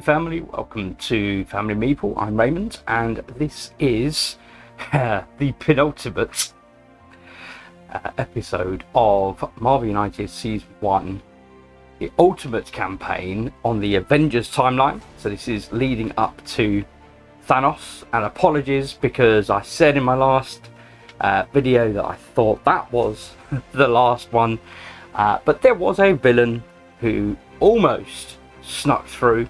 family, welcome to Family Meeple. I'm Raymond, and this is the penultimate episode of Marvel United Season 1, the Ultimate campaign on the Avengers timeline. So this is leading up to Thanos, and apologies because I said in my last video that I thought that was the last one, but there was a villain who almost snuck through.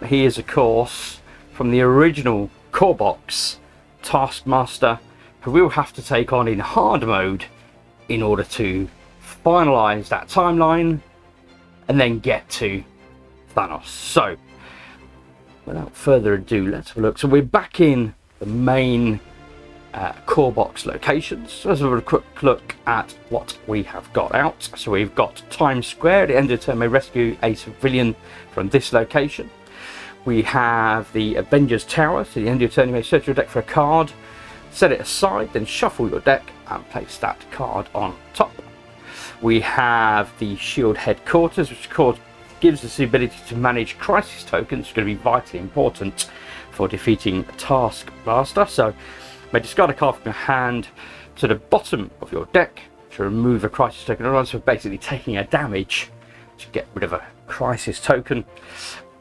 He is, of course, from the original core box, Taskmaster, who we'll have to take on in hard mode in order to finalize that timeline and then get to Thanos. So without further ado, let's have a look. So we're back in the main core box locations. So let's have a quick look at what we have got out. So we've got Times Square. At the end of the turn, may rescue a civilian from this location. We have the Avengers Tower. So at the end of your turn, you may search your deck for a card, set it aside, then shuffle your deck and place that card on top. We have the Shield Headquarters, which of course gives us the ability to manage crisis tokens. It's going to be vitally important for defeating Taskmaster. So you may discard a card from your hand to the bottom of your deck to remove a crisis token. So basically taking a damage to get rid of a crisis token.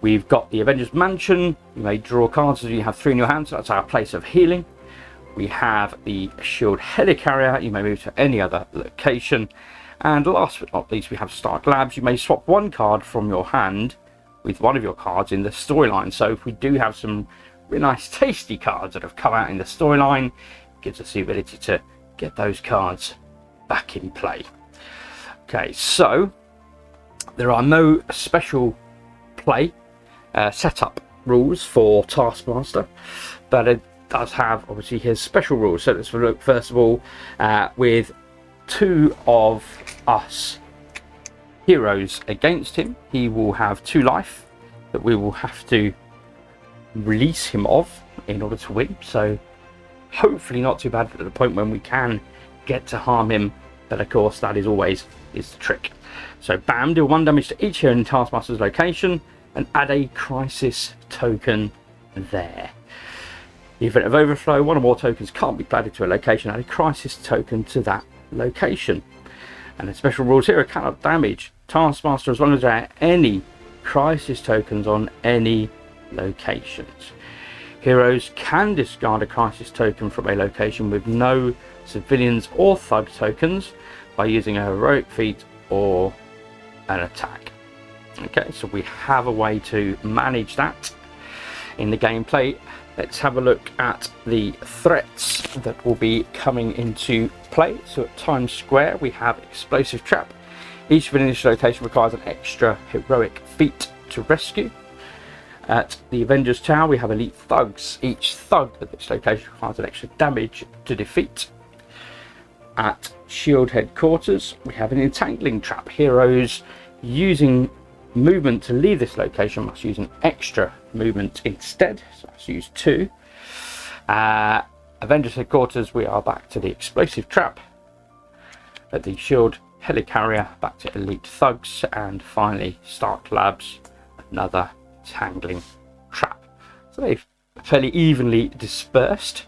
We've got the Avengers Mansion. You may draw cards as you have 3 in your hand, so that's our place of healing. We have the Shield Helicarrier. You may move to any other location. And last but not least, we have Stark Labs. You may swap 1 card from your hand with one of your cards in the storyline. So if we do have some really nice tasty cards that have come out in the storyline, it gives us the ability to get those cards back in play. Okay, so there are no special play setup rules for Taskmaster, but it does have obviously his special rules. So let's look first of all with 2 of us heroes against him. He will have 2 life that we will have to release him of in order to win. So hopefully not too bad at the point when we can get to harm him, but of course that is always the trick. So bam, deal 1 damage to each hero in Taskmaster's location and add a crisis token there. In the event of overflow, 1 or more tokens can't be added to a location. Add a crisis token to that location. And the special rules here: cannot damage Taskmaster as long as there are any crisis tokens on any locations. Heroes can discard a crisis token from a location with no civilians or thug tokens by using a heroic feat or an attack. Okay, so we have a way to manage that in the gameplay. Let's have a look at the threats that will be coming into play. So at Times Square, we have Explosive Trap. Each within this location requires an extra heroic feat to rescue. At the Avengers Tower, we have Elite Thugs. Each thug at this location requires an extra damage to defeat. At Shield Headquarters, we have an Entangling Trap. Heroes using movement to leave this location must use an extra movement instead, so let's use 2. Avengers Headquarters, we are back to the Explosive Trap. At the Shield Helicarrier, back to Elite Thugs, and finally Stark Labs, another Tangling Trap. So they've fairly evenly dispersed.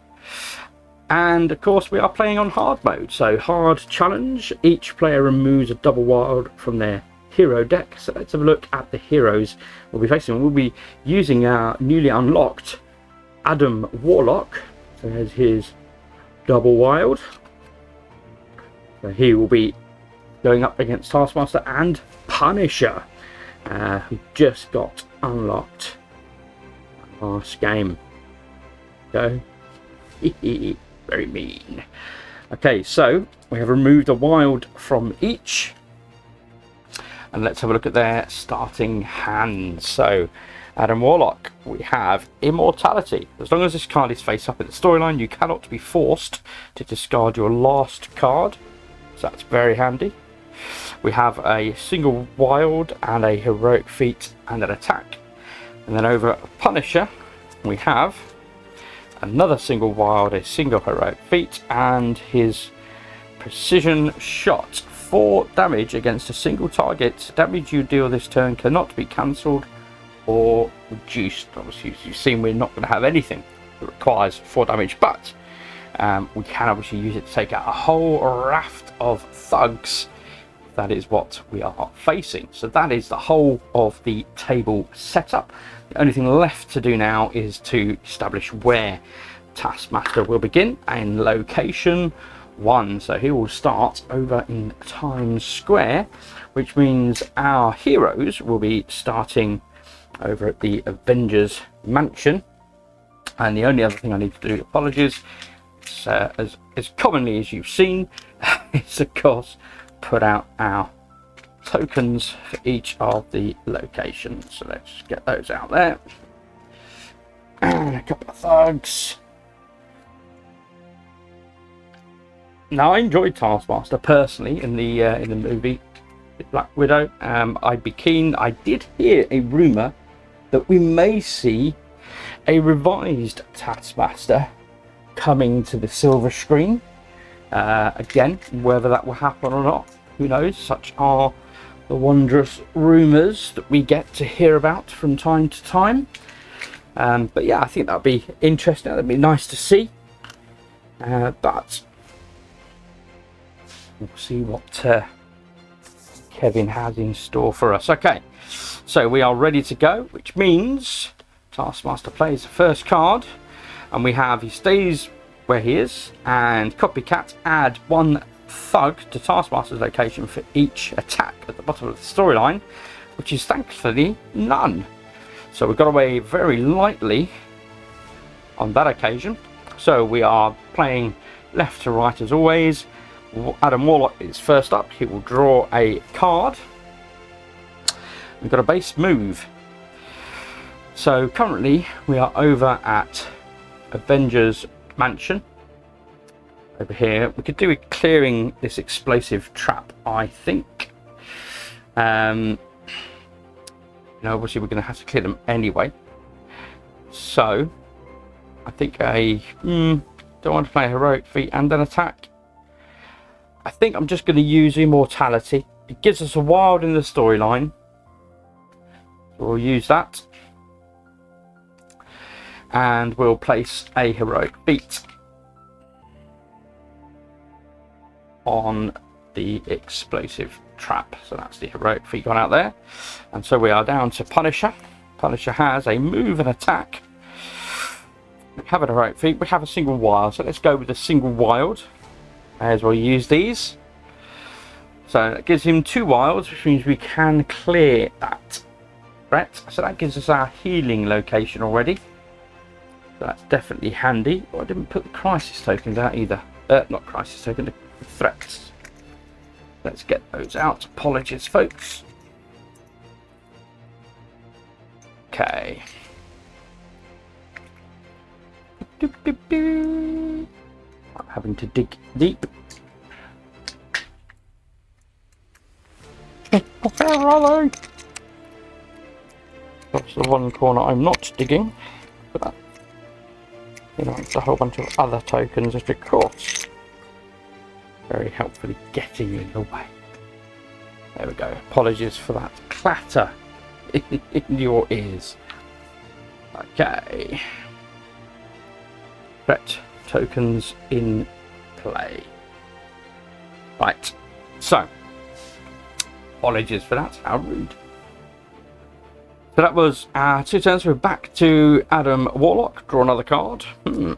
And of course we are playing on hard mode, so hard challenge. Each player removes a double wild from their hero deck. So let's have a look at the heroes we'll be facing. We'll be using our newly unlocked Adam Warlock. So there's his double wild. So he will be going up against Taskmaster and Punisher, who just got unlocked last game. So very mean. Okay, so we have removed a wild from each. And let's have a look at their starting hands. So, Adam Warlock, we have Immortality. As long as this card is face up in the storyline, you cannot be forced to discard your last card. So that's very handy. We have a single wild and a heroic feat and an attack. And then over at Punisher, we have another single wild, a single heroic feat, and his precision shot. 4 damage against a single target. Damage you deal this turn cannot be cancelled or reduced. Obviously, as you've seen, we're not going to have anything that requires 4 damage, but we can obviously use it to take out a whole raft of thugs. That is what we are facing. So that is the whole of the table setup. The only thing left to do now is to establish where Taskmaster will begin, in location 1. So he will start over in Times Square, which means our heroes will be starting over at the Avengers Mansion. And the only other thing I need to do, apologies, as commonly as you've seen, is of course put out our tokens for each of the locations. So let's get those out there. And a couple of thugs. Now, I enjoyed Taskmaster personally in the movie Black Widow. I'd be keen. I did hear a rumor that we may see a revised Taskmaster coming to the silver screen. Again, whether that will happen or not, who knows? Such are the wondrous rumors that we get to hear about from time to time. But yeah, I think that'd be interesting. That'd be nice to see. But we'll see what Kevin has in store for us. Okay, so we are ready to go, which means Taskmaster plays the first card, and we have he stays where he is, and Copycat add 1 thug to Taskmaster's location for each attack at the bottom of the storyline, which is thankfully none. So we got away very lightly on that occasion. So we are playing left to right as always. Adam Warlock is first up. He will draw a card. We've got a base move. So currently we are over at Avengers Mansion. Over here, we could do with clearing this explosive trap, I think. You know, obviously we're going to have to clear them anyway. So I think don't want to play a heroic feat and an attack. I think I'm just going to use immortality. It gives us a wild in the storyline. So we'll use that. And we'll place a heroic feat on the explosive trap. So that's the heroic feat gone out there. And so we are down to Punisher. Punisher has a move and attack. We have a heroic feat. We have a single wild. So let's go with a single wild. May as well use these. So that gives him 2 wilds, which means we can clear that threat. So that gives us our healing location already. So that's definitely handy. Oh, I didn't put the crisis tokens out either. Not crisis token, the threats. Let's get those out. Apologies, folks. Okay. I'm having to dig deep. Where are they? That's the one corner I'm not digging. But you know, it's a whole bunch of other tokens, which of course very helpfully getting in the way. There we go. Apologies for that clatter in your ears. Okay. Threat tokens in play. Right. So, apologies for that. How rude. So that was 2 turns. We're back to Adam Warlock. Draw another card.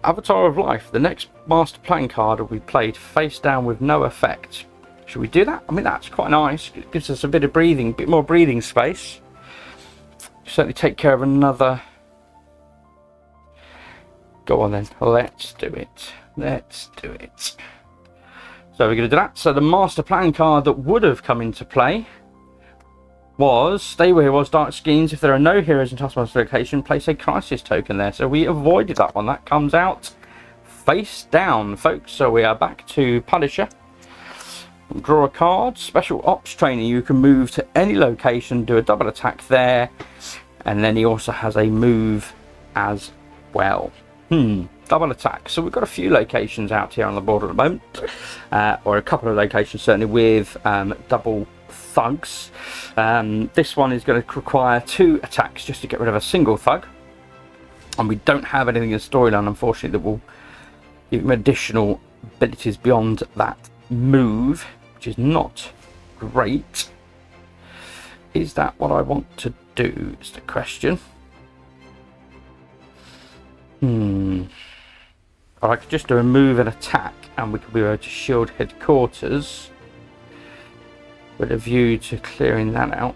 Avatar of Life. The next master playing card will be played face down with no effect. Should we do that? I mean, that's quite nice. It gives us a bit of breathing, bit more breathing space. Certainly take care of another. Go on then. Let's do it. Let's do it. So we're going to do that. So the master plan card that would have come into play was stay where he was, dark schemes. If there are no heroes in Taskmaster's location, place a crisis token there. So we avoided that one. That comes out face down, folks. So we are back to Punisher. Draw a card. Special ops trainer. You can move to any location, do a double attack there, and then he also has a move as well. Double attack. So we've got a few locations out here on the board at the moment, or a couple of locations certainly with double thugs. This one is going to require 2 attacks just to get rid of a single thug. And we don't have anything in the storyline, unfortunately, that will give him additional abilities beyond that move, which is not great. Is that what I want to do, is the question. Or I could just do a move and attack, and we could be able to shield headquarters with a view to clearing that out.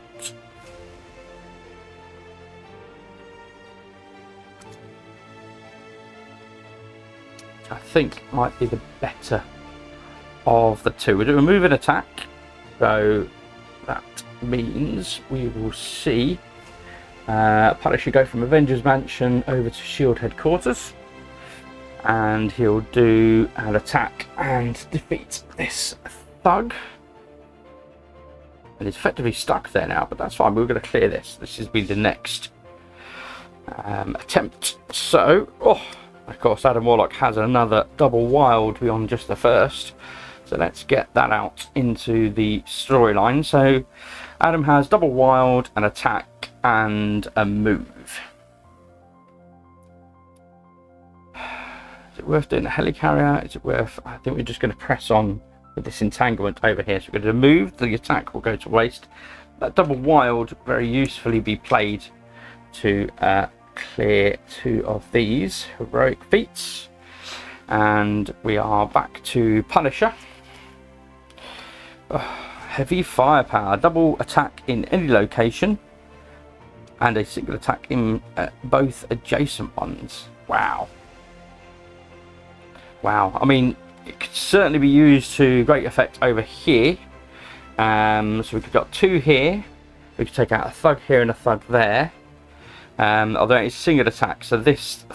Which I think might be the better of the two. We'll do a move and attack, so that means we will see Punisher go from Avengers Mansion over to Shield headquarters, and he'll do an attack and defeat this thug. And he's effectively stuck there now, but that's fine. We're going to clear this. This is be the next attempt. So, of course, Adam Warlock has another double wild beyond just the first. So let's get that out into the storyline. So Adam has double wild, an attack, and a move. Is it worth doing a helicarrier? Is it worth... I think we're just going to press on with this entanglement over here. So we're going to move. The attack will go to waste. That double wild very usefully be played to clear 2 of these heroic feats. And we are back to Punisher. Heavy firepower, double attack in any location, and a single attack in both adjacent ones. Wow. I mean, it could certainly be used to great effect over here. So we could got 2 here. We could take out a thug here and a thug there. Although it's single attack, so this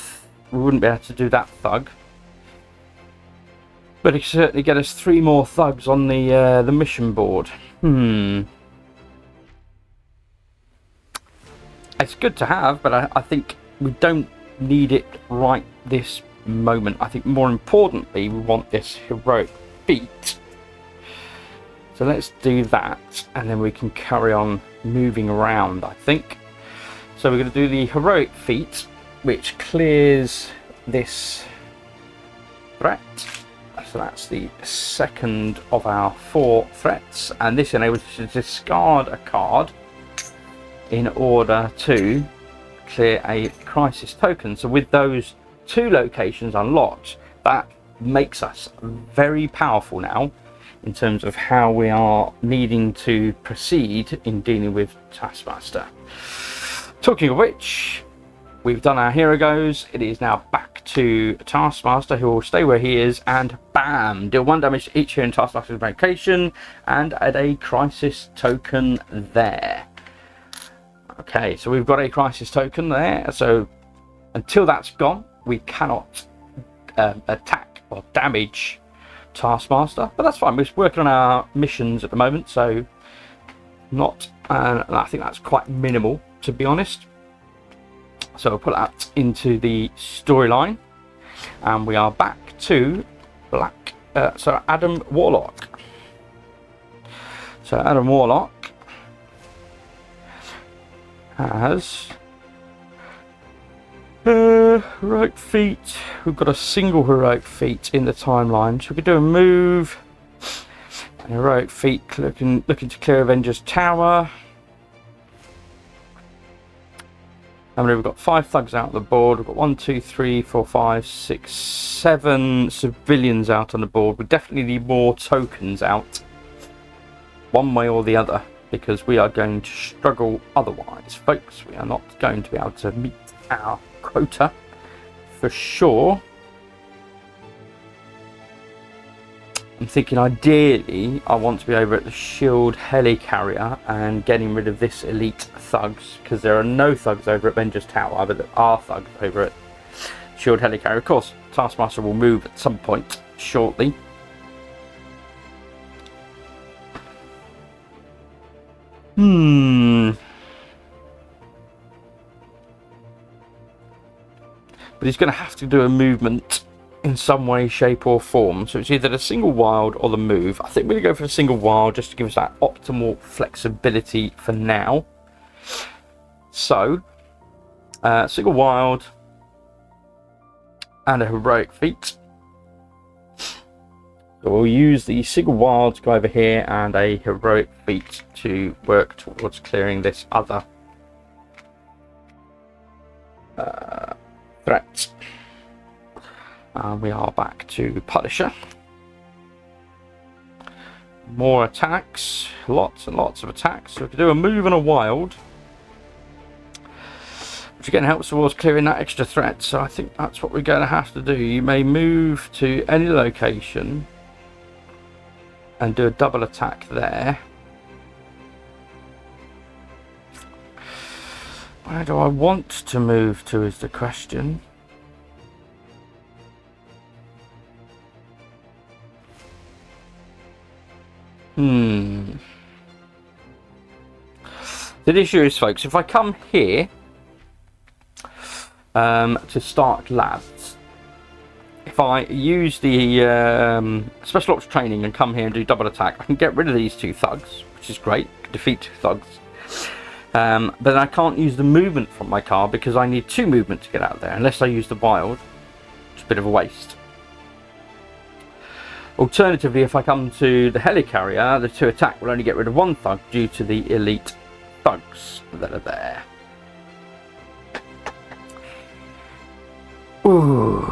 we wouldn't be able to do that thug. But it can certainly get us 3 more thugs on the mission board. It's good to have, but I think we don't need it right this moment. I think more importantly, we want this heroic feat. So let's do that, and then we can carry on moving around, I think. So we're going to do the heroic feat, which clears this threat. So that's the second of our 4 threats, and this enables us to discard a card in order to clear a crisis token. So with those 2 locations unlocked, that makes us very powerful now in terms of how we are needing to proceed in dealing with Taskmaster. Talking of which, we've done our hero goes. It is now back to Taskmaster, who will stay where he is, and bam, deal 1 damage to each hero in Taskmaster's location and add a crisis token there. Okay, so we've got a crisis token there, so until that's gone, we cannot attack or damage Taskmaster, but that's fine. We're working on our missions at the moment, so not, I think that's quite minimal, to be honest. So we'll put that into the storyline, and we are back to Adam Warlock. So Adam Warlock has heroic feat. We've got a single heroic feat in the timeline, so we could do a move. An heroic feat looking to clear Avengers Tower. And we've got 5 thugs out on the board. We've got 1, 2, 3, 4, 5, 6, 7 civilians out on the board. We definitely need more tokens out, one way or the other, because we are going to struggle otherwise, folks. We are not going to be able to meet our quota for sure. I'm thinking ideally I want to be over at the Shield helicarrier and getting rid of this elite thugs, because there are no thugs over at Avengers Tower, but there are thugs over at Shield helicarrier. Of course, Taskmaster will move at some point shortly. But he's going to have to do a movement in some way, shape or form. So it's either the single wild or the move. I think we're going to go for the single wild just to give us that optimal flexibility for now. So, single wild and a heroic feat. So we'll use the single wild to go over here and a heroic feat to work towards clearing this other threat. We are back to Punisher. More attacks, lots and lots of attacks. So we can do a move and a wild, which again helps towards clearing that extra threat. So I think that's what we're going to have to do. You may move to any location and do a double attack there. Where do I want to move to is the question. The issue is, folks, if I come here to start labs, if I use the special ops training and come here and do double attack, I can get rid of these two thugs, which is great, defeat two thugs. But I can't use the movement from my car because I need 2 movement to get out there, unless I use the wild. It's a bit of a waste. Alternatively, if I come to the helicarrier, the 2 attack will only get rid of 1 thug due to the elite thugs that are there. Ooh.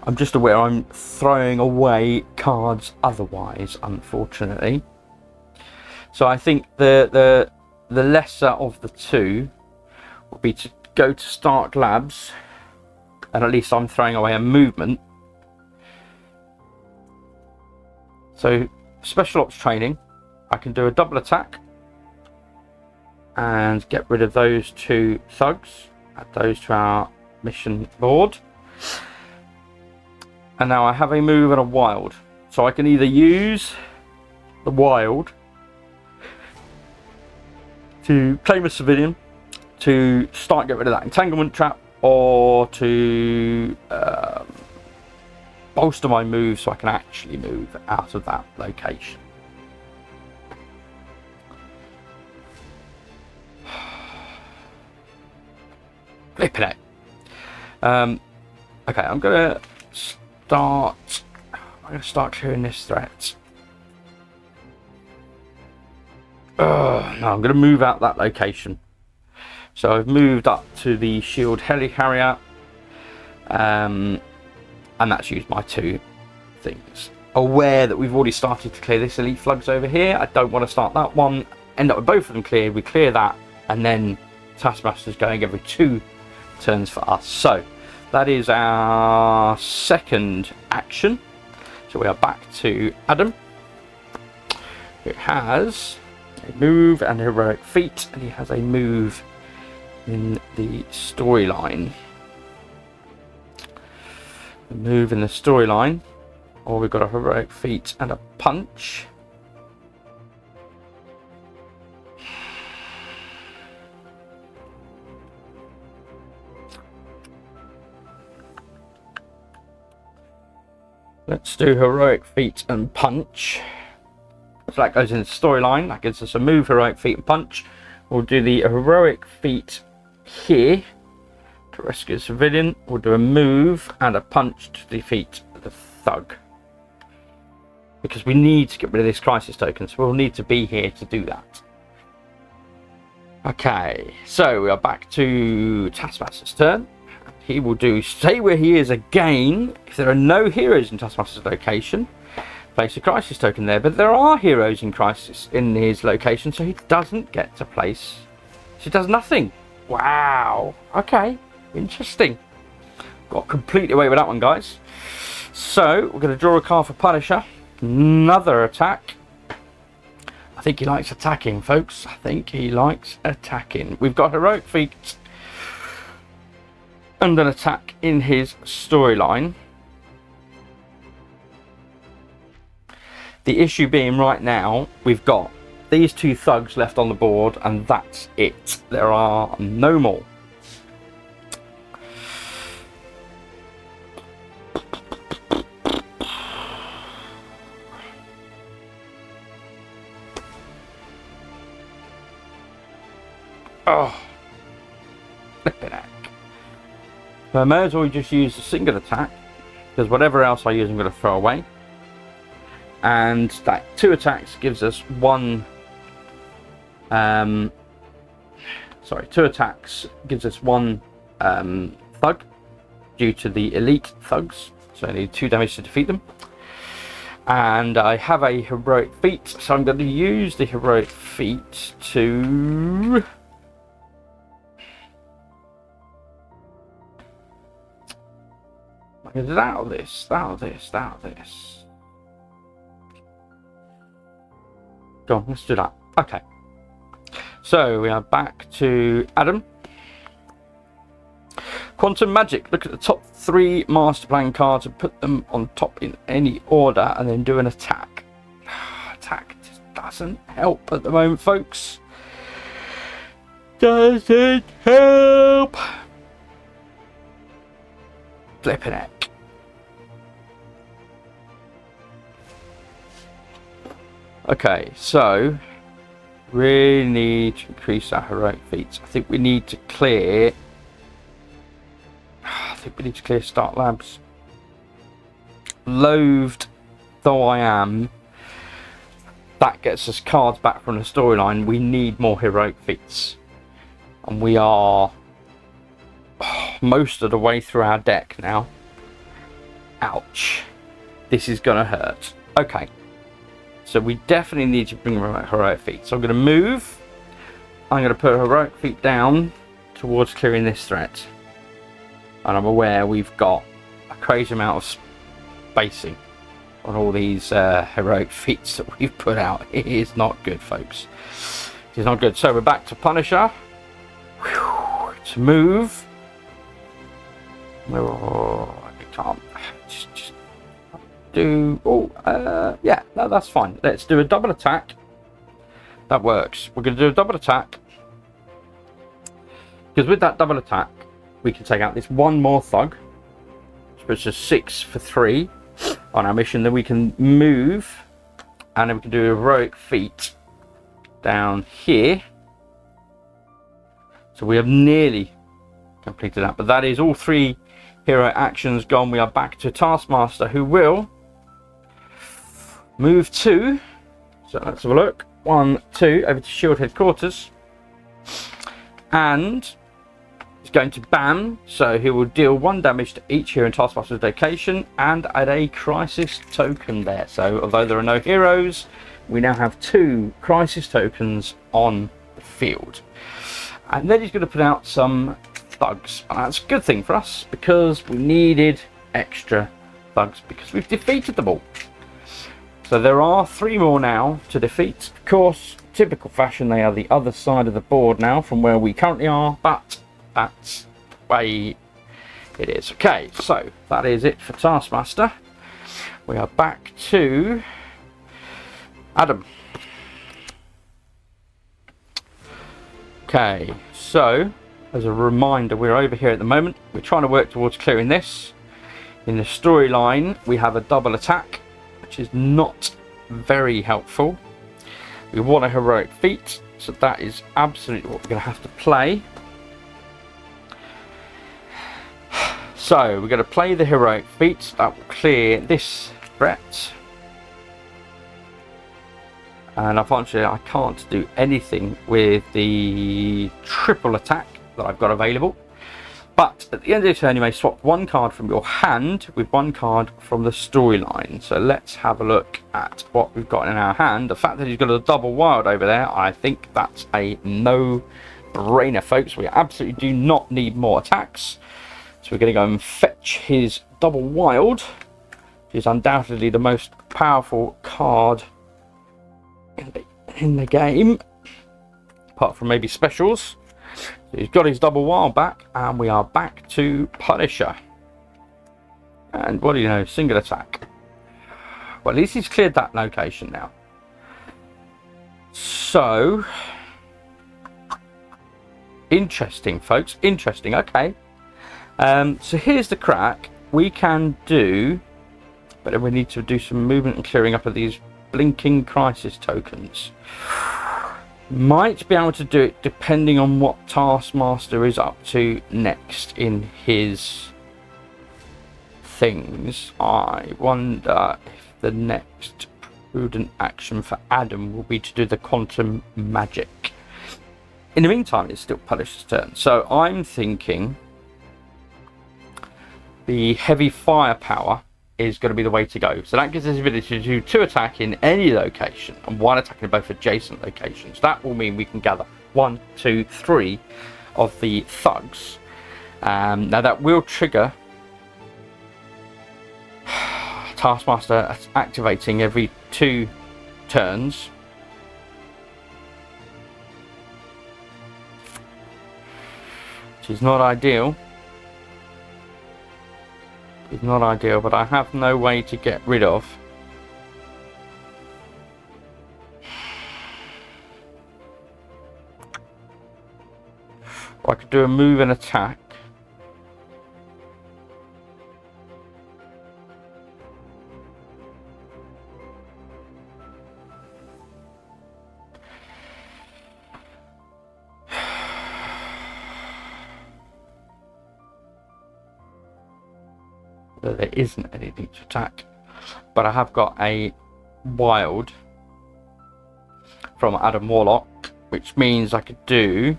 I'm just aware I'm throwing away cards otherwise, unfortunately. So I think the lesser of the 2 would be to go to Stark Labs, and at least I'm throwing away a movement. So special ops training, I can do a double attack and get rid of those 2 thugs, add those to our mission board. And now I have a move and a wild. So I can either use the wild to claim a civilian, to start get rid of that entanglement trap, or to bolster my move so I can actually move out of that location. Flipping it. Okay, I'm gonna start clearing this threat. No, I'm going to move out that location. So I've moved up to the shield helicarrier, and that's used my 2 things. Aware that we've already started to clear this elite slugs over here. I don't want to start that one, end up with both of them cleared. We clear that, and then Taskmaster's going every 2 turns for us. So that is our second action. So we are back to Adam. It has a move and a heroic feat, and he has a move in the storyline. A move in the storyline, or we've got a heroic feat and a punch. Let's do heroic feat and punch. So that goes in the storyline. That gives us a move, heroic feat and punch. We'll do the heroic feat here to rescue a civilian. We'll do a move and a punch to defeat the thug, because we need to get rid of this crisis token, so we'll need to be here to do that. Okay, so we are back to Taskmaster's turn. He will do stay where he is again. If there are no heroes in Taskmaster's location, place a crisis token there, but there are heroes in crisis in his location, so he doesn't get to place. So he does nothing. Wow. Okay, interesting. Got completely away with that one, guys. So we're going to draw a card for Punisher. Another attack. I think he likes attacking, folks. I think he likes attacking. We've got heroic feat and an attack in his storyline. The issue being right now, we've got these 2 thugs left on the board, and that's it. There are no more. Oh, flipping heck. So I may as well just use a single attack, because whatever else I use I'm going to throw away. And that 2 attacks gives us 1... 2 attacks gives us 1 thug due to the elite thugs. So I need 2 damage to defeat them. And I have a heroic feat, so I'm going to use the heroic feat to... out of this. Go on, let's do that. Okay. So we are back to Adam. Quantum Magic. Look at the top 3 master plan cards and put them on top in any order, and then do an attack. Attack just doesn't help at the moment, folks. Doesn't help. Flipping it. Okay, so really need to increase our heroic feats. I think we need to clear. Start Labs. Loathed though I am, that gets us cards back from the storyline. We need more heroic feats, and we are most of the way through our deck now. Ouch, this is gonna hurt. Okay. So we definitely need to bring heroic feat. So I'm going to move. I'm going to put heroic feat down towards clearing this threat. And I'm aware we've got a crazy amount of spacing on all these heroic feats that we've put out. It is not good, folks. It is not good. So we're back to Punisher. Whew. To move. Oh, I can't. Just do... Oh, yeah, no, that's fine. Let's do a double attack. That works. We're going to do a double attack, because with that double attack we can take out this 1 more thug, which puts us 6 for 3 on our mission. Then we can move, and then we can do a heroic feat down here. So we have nearly completed that, but that is all 3 hero actions gone. We are back to Taskmaster, who will move 2. So let's have a look. 1, 2 over to Shield headquarters, and he's going to BAM. So he will deal 1 damage to each hero in Taskmaster's location and add a crisis token there. So although there are no heroes, we now have 2 crisis tokens on the field. And then he's going to put out some thugs, and that's a good thing for us because we needed extra thugs because we've defeated them all. So there are 3 more now to defeat. Of course, typical fashion, they are the other side of the board now from where we currently are, but that's the way it is. Okay, so that is it for Taskmaster. We are back to Adam. Okay, so as a reminder, we're over here at the moment. We're trying to work towards clearing this. In the storyline, we have a double attack, which is not very helpful. We want a heroic feat, so that is absolutely what we're going to have to play. So we're going to play the heroic feat. That will clear this threat. And unfortunately I can't do anything with the triple attack that I've got available. But at the end of the turn you may swap 1 card from your hand with 1 card from the storyline. So let's have a look at what we've got in our hand. The fact that he's got a double wild over there, I think that's a no-brainer, folks. We absolutely do not need more attacks. So we're going to go and fetch his double wild, which is undoubtedly the most powerful card in the game, apart from maybe specials. So he's got his double wild back, and we are back to Punisher. And what do you know? Single attack. Well, at least he's cleared that location now. So, interesting, folks. Interesting. Okay. So here's the crack. We can do, but then we need to do some movement and clearing up of these blinking crisis tokens. Might be able to do it depending on what Taskmaster is up to next in his things. I wonder if the next prudent action for Adam will be to do the quantum magic. In the meantime, it's still Punisher's turn. So I'm thinking the heavy firepower is going to be the way to go. So that gives us the ability to do 2 attack in any location and 1 attack in both adjacent locations. That will mean we can gather 1, 2, 3 of the thugs. Now that will trigger Taskmaster activating every 2 turns. Which is not ideal. It's not ideal, but I have no way to get rid of. Or I could do a move and attack. There isn't anything to attack, but I have got a wild from Adam Warlock, which means I could do,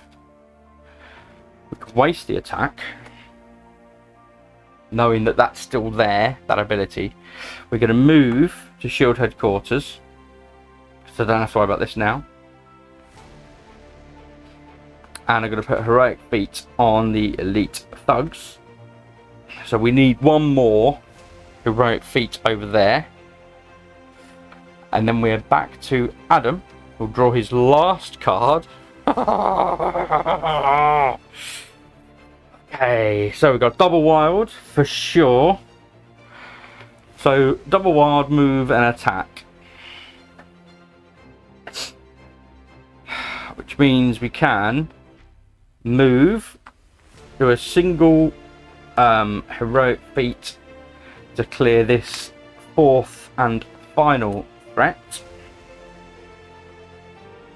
we could waste the attack knowing that that's still there, that ability. We're going to move to shield headquarters, so I don't have to worry about this now, and I'm going to put heroic feat on the elite thugs. So we need 1 more heroic feat over there. And then we're back to Adam, who'll draw his last card. Okay, so we've got double wild for sure. So double wild, move and attack. Which means we can move to a single heroic feat to clear this 4th and final threat.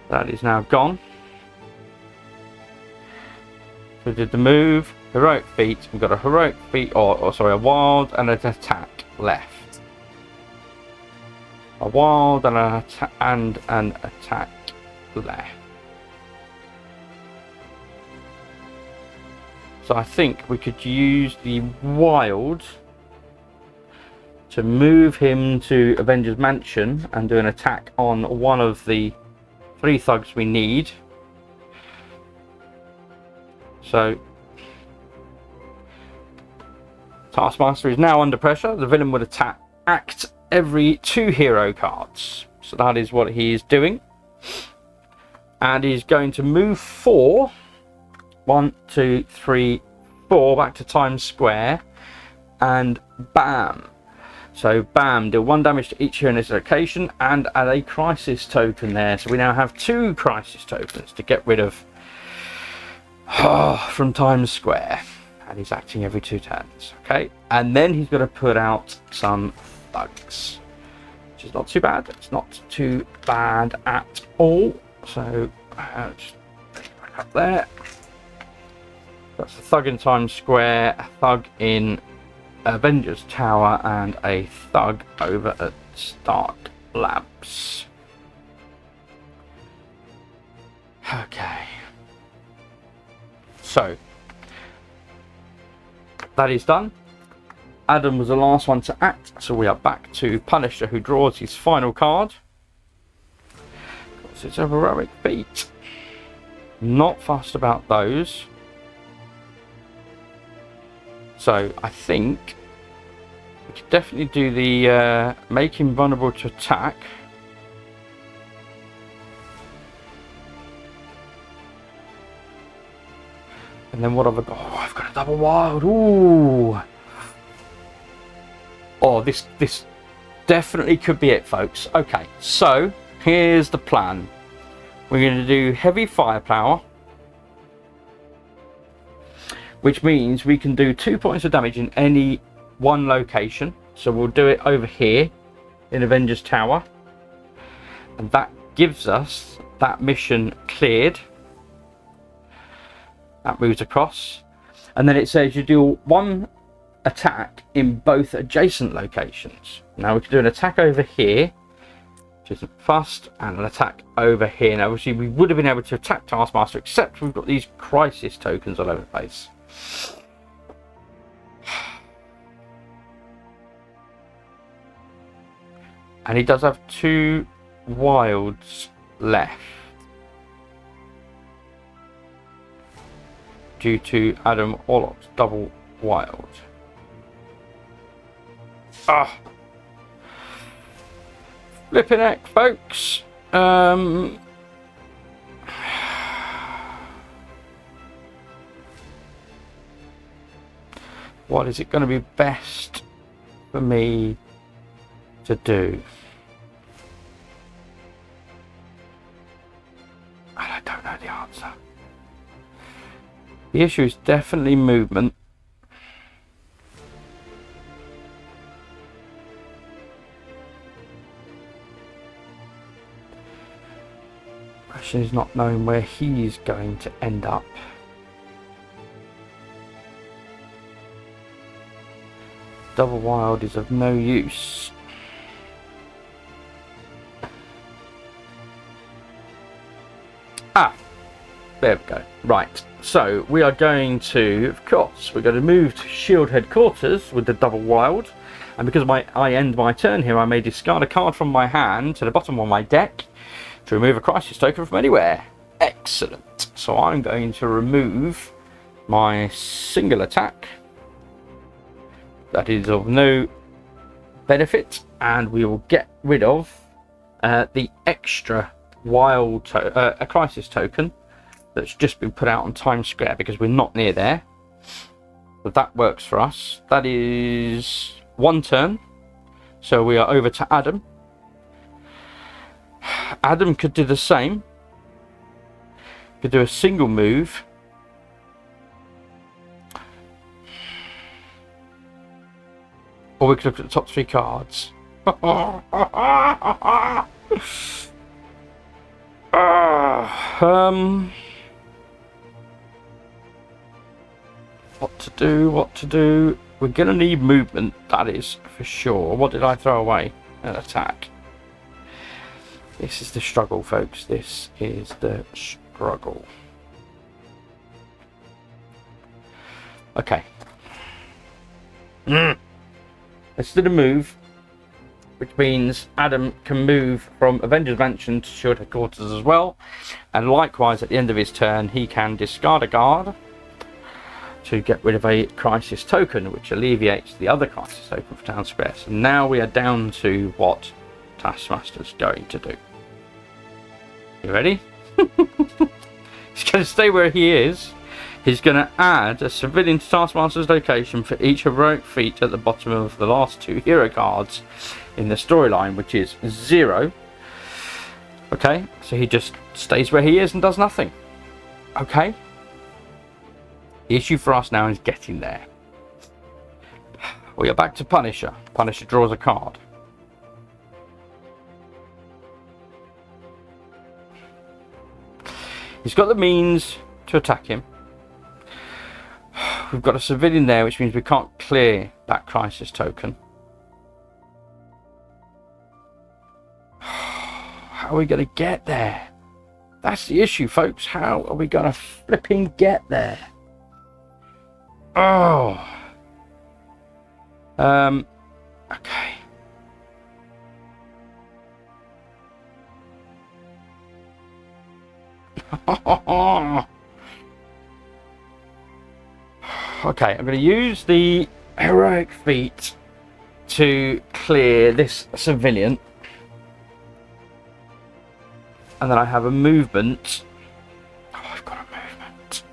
That is now gone. So we did the move, heroic feat. We've got a heroic feat, or sorry, a wild and an attack left. A wild and an attack left. So I think we could use the wild to move him to Avengers Mansion and do an attack on one of the 3 thugs we need. So Taskmaster is now under pressure. The villain would act every 2 hero cards. So that is what he is doing. And he's going to move 4. 1, 2, 3, 4 back to Times Square, and bam. So bam, deal 1 damage to each hero in this location and add a crisis token there. So we now have 2 crisis tokens to get rid of from Times Square. And he's acting every 2 turns. Okay, and then he's going to put out some thugs, which is not too bad. It's not too bad at all. So just back up there. That's a thug in Times Square, a thug in Avengers Tower, and a thug over at Stark Labs. Okay. So, that is done. Adam was the last one to act, so we are back to Punisher, who draws his final card. It's a heroic feat. Not fussed about those. So I think we could definitely do the make him vulnerable to attack. And then what have I got? Oh, I've got a double wild. Ooh. Oh, this definitely could be it, folks. Okay, so here's the plan. We're going to do heavy firepower, which means we can do 2 points of damage in any one location. So we'll do it over here in Avengers Tower, and that gives us that mission cleared. That moves across, and then it says you do 1 attack in both adjacent locations. Now we can do an attack over here, which isn't fast, and an attack over here. Now obviously we would have been able to attack Taskmaster, except we've got these crisis tokens all over the place. And he does have 2 wilds left due to Adam Warlock's double wild. Flipping heck, folks. What is it going to be best for me to do? And I don't know the answer. The issue is definitely movement. Question is not knowing where he's going to end up. Double wild is of no use. There we go. Right, so we are going to, of course, we're going to move to Shield headquarters with the double wild, and because I end my turn here, I may discard a card from my hand to the bottom of my deck to remove a crisis token from anywhere. Excellent. So I'm going to remove my single attack that is of no benefit, and we will get rid of the extra wild a crisis token that's just been put out on Times Square because we're not near there. But that works for us. That is 1 turn. So we are over to Adam. Adam could do the same. Could do a single move. Or we could look at the top 3 cards. What to do? We're gonna need movement, that is for sure. What did I throw away? An attack. This is the struggle, folks. This is the struggle. Okay. Let's do the move, which means Adam can move from Avengers Mansion to Shield headquarters as well, and likewise at the end of his turn he can discard a card to get rid of a crisis token, which alleviates the other crisis token for Town Square. So now we are down to what Taskmaster's going to do. You ready? He's going to stay where he is. He's going to add a civilian to Taskmaster's location for each heroic feat at the bottom of the last 2 hero cards in the storyline, which is 0. Okay, so he just stays where he is and does nothing. Okay. The issue for us now is getting there. We are back to Punisher. Punisher draws a card. He's got the means to attack him. We've got a civilian there, which means we can't clear that crisis token. How are we going to get there? That's the issue, folks. How are we going to flipping get there? Oh. Okay. Okay, I'm going to use the heroic feat to clear this civilian. And then I have a movement. Oh, I've got a movement.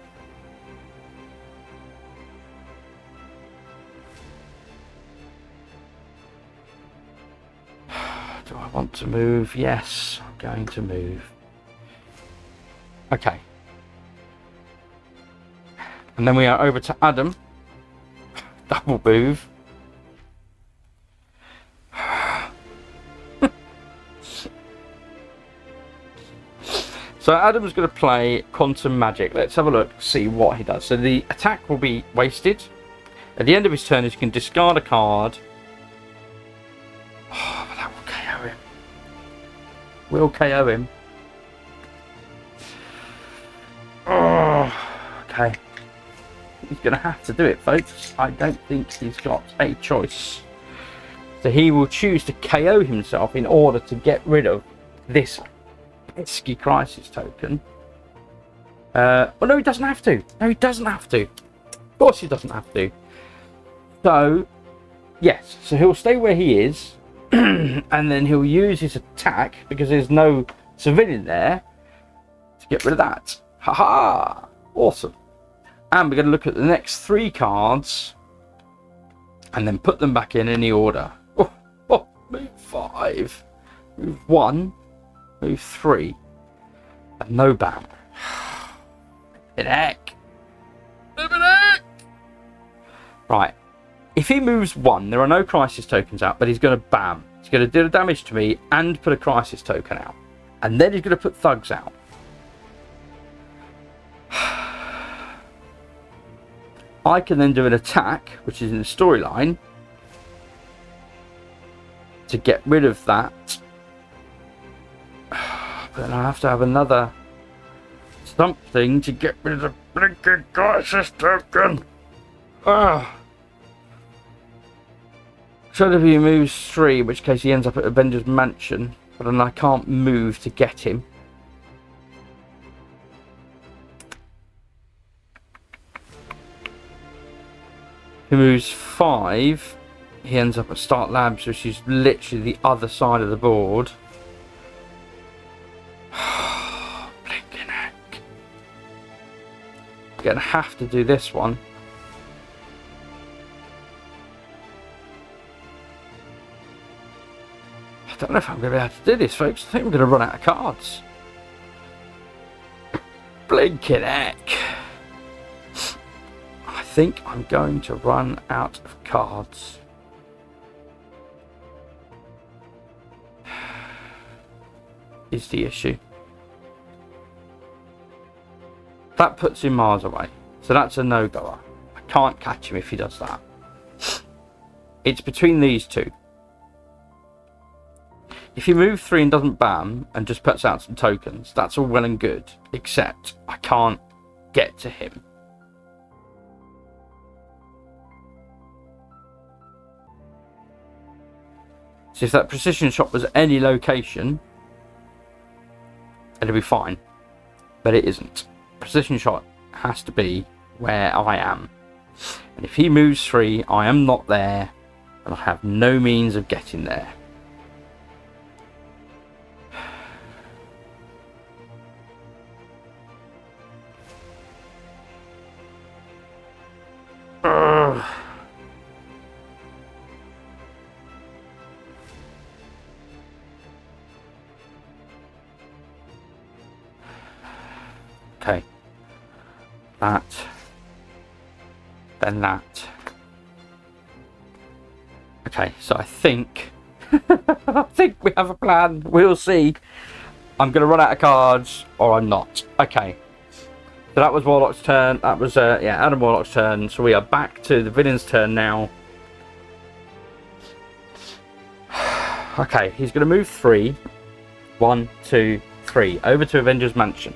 to move? Yes, I'm going to move. Okay. And then we are over to Adam. Double move. So Adam's going to play Quantum Magic. Let's have a look, see what he does. So the attack will be wasted. At the end of his turn, he can discard a card. Oh, but that will KO him. Will KO him. Oh, okay. He's going to have to do it, folks. I don't think he's got a choice. So he will choose to KO himself in order to get rid of this pesky crisis token. Well, no, he doesn't have to. No, he doesn't have to. Of course he doesn't have to. So, yes. So he'll stay where he is. And then he'll use his attack, because there's no civilian there, to get rid of that. Haha! Awesome. And we're going to look at the next 3 cards and then put them back in any order. Oh, move 5. Move 1. Move 3. And no bam. Heck. Right. If he moves 1, there are no crisis tokens out, but he's going to bam. He's going to do the damage to me and put a crisis token out. And then he's going to put thugs out. I can then do an attack, which is in the storyline, to get rid of that. But then I have to have another something to get rid of the blinking crisis token. So if he moves 3, in which case he ends up at Avengers Mansion, but then I can't move to get him. He moves 5, he ends up at Start Labs, which is literally the other side of the board. Blinking heck. I'm gonna have to do this one. I don't know if I'm going to be able to do this, folks. I think I'm going to run out of cards. Blinking heck. I think I'm going to run out of cards. Is the issue. That puts him miles away. So that's a no-goer. I can't catch him if he does that. It's between these 2. If he moves 3 and doesn't bam and just puts out some tokens, that's all well and good. Except I can't get to him. So if that precision shot was at any location, it'd be fine. But it isn't. Precision shot has to be where I am. And if he moves 3, I am not there, and I have no means of getting there. Okay. That. Then that. Okay, so I think I think we have a plan. We'll see. I'm going to run out of cards, or I'm not. Okay. So that was Warlock's turn. That was Adam Warlock's turn. So we are back to the villain's turn now. Okay, he's going to move 3. 1, 2, 3. Over to Avengers Mansion.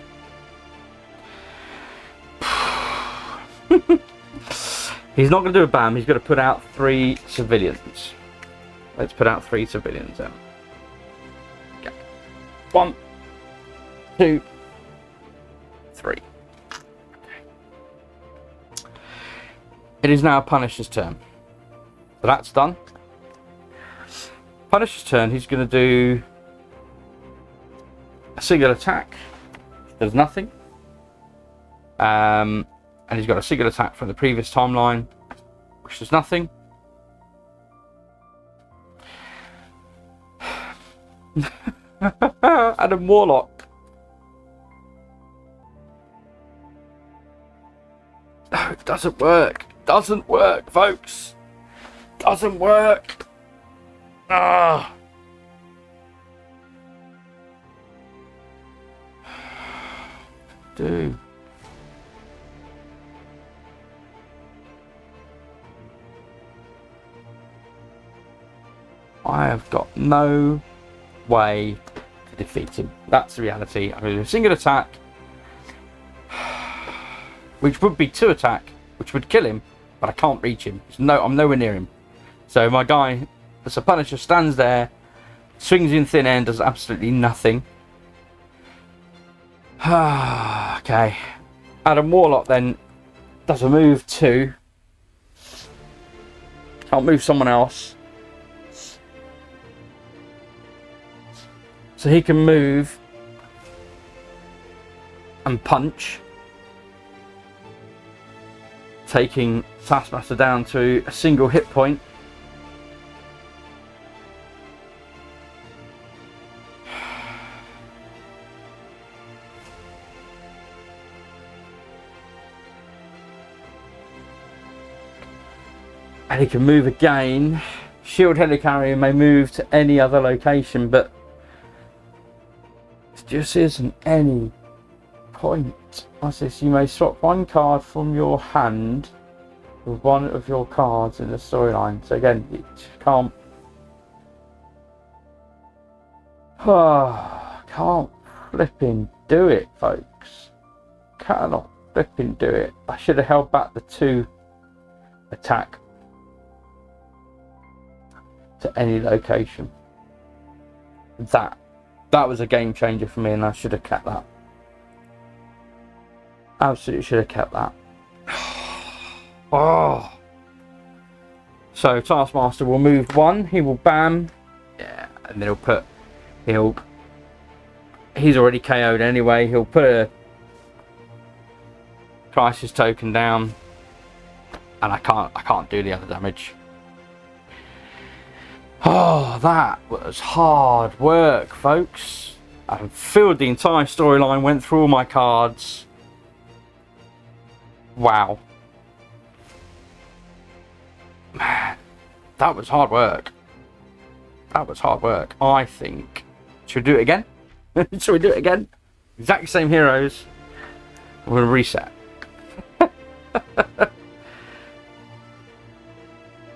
He's not going to do a bam. He's going to put out 3 civilians. Let's put out 3 civilians then. Okay. 1, 2, 3. Okay. It is now Punisher's turn. So that's done. Punisher's turn. He's going to do a single attack. There's nothing. And he's got a single attack from the previous timeline, which does nothing. Adam Warlock. No, it doesn't work. Doesn't work, folks. Doesn't work. Ah. Do. I have got no way to defeat him. That's the reality. I'm going to do a single attack, which would be 2 attack, which would kill him, but I can't reach him. I'm nowhere near him. So my guy, the Punisher, stands there, swings in thin air, does absolutely nothing. Okay. Adam Warlock then does a move too. Can't move someone else. So he can move and punch, taking Taskmaster down to a single hit point. And he can move again. Shield Helicarrier may move to any other location, but it just isn't any point. What's this? You may swap 1 card from your hand with 1 of your cards in the storyline. So again, you can't. Can't flipping do it, folks. Cannot flipping do it. I should have held back the 2 attack to any location. That was a game changer for me, and I should have kept that. Absolutely should have kept that. Oh. So Taskmaster will move 1. He will bam. Yeah, and then he's already KO'd anyway. He'll put a crisis token down, and I can't do the other damage. Oh, that was hard work, folks. I filled the entire storyline, went through all my cards. Wow. Man, that was hard work. That was hard work. I think. Should we do it again? Should we do it again? Exact same heroes. We're going to reset.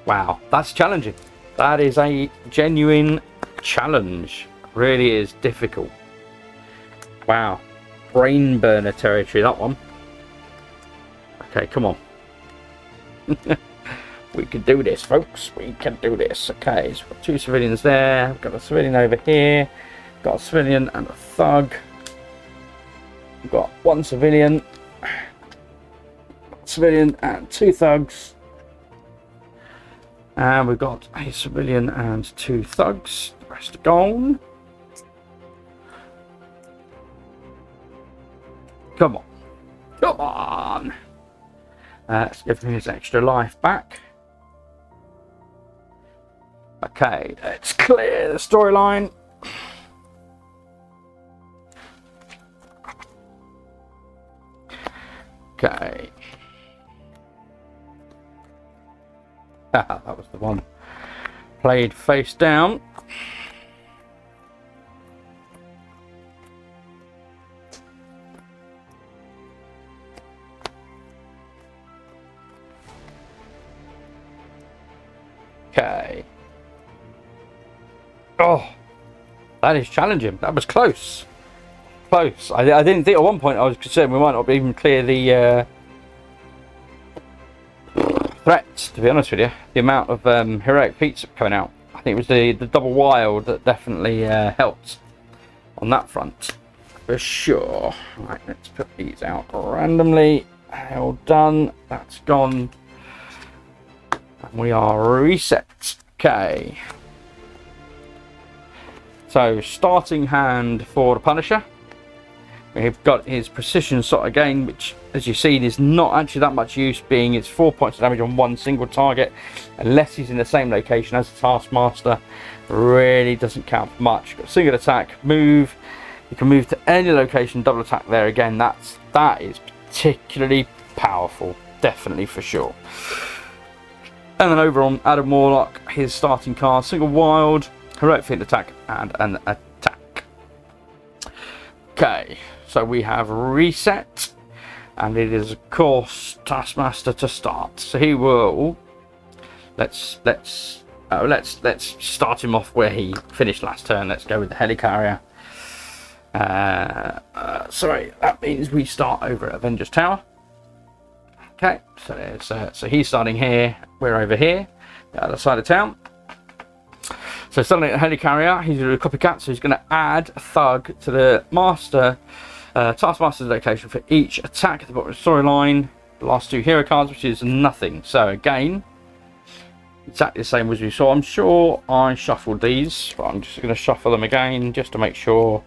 Wow, that's challenging. That is a genuine challenge. Really is difficult. Wow. Brain burner territory, that one. Okay, come on. We can do this, folks. We can do this. Okay, so we've got 2 civilians there. We've got a civilian over here. Got a civilian and a thug. We've got 1 civilian. Civilian and 2 thugs. And we've got a civilian and 2 thugs. The rest are gone. Come on. Come on. Let's give him his extra life back. Okay, let's clear the storyline. Okay. That was the one. Played face down. Okay. Oh, that is challenging. That was close. Close. I didn't think at one point I was concerned we might not even clear the threats, to be honest with you. The amount of heroic feats coming out. I think it was the double wild that definitely helped on that front. For sure. Right, let's put these out randomly. All done. That's gone. And we are reset. Okay. So, starting hand for the Punisher. We've got his precision shot again, which, as you see, is not actually that much use, being it's 4 points of damage on 1 single target, unless he's in the same location as the Taskmaster. really doesn't count for much. Got single attack, move. You can move to any location, double attack there again. That is particularly powerful, definitely for sure. And then over on Adam Warlock, his starting card, single wild, heroic feat attack, and an attack. Okay, so we have reset, and it is of course Taskmaster to start. So he will. Let's start him off where he finished last turn. Let's go with the helicarrier. Sorry, that means we start over at Avengers Tower. Okay, so he's starting here. We're over here, the other side of town. So starting at helicarrier, he's going to do a copycat. So he's going to add a thug to the master Taskmaster's location for each attack at the bottom of the storyline. The last 2 hero cards, which is nothing. So again, exactly the same as we saw. I'm sure I shuffled these, but I'm just going to shuffle them again just to make sure.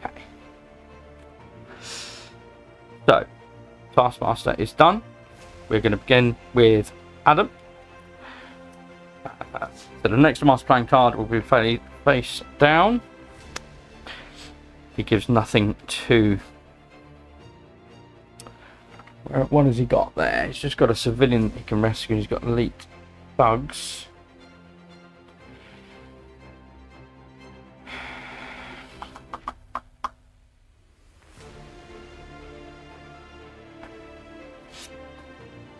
Okay. So, Taskmaster is done. We're going to begin with Adam. So the next master plan card will be face down. He gives nothing to. What has he got there? He's just got a civilian he can rescue. He's got elite thugs.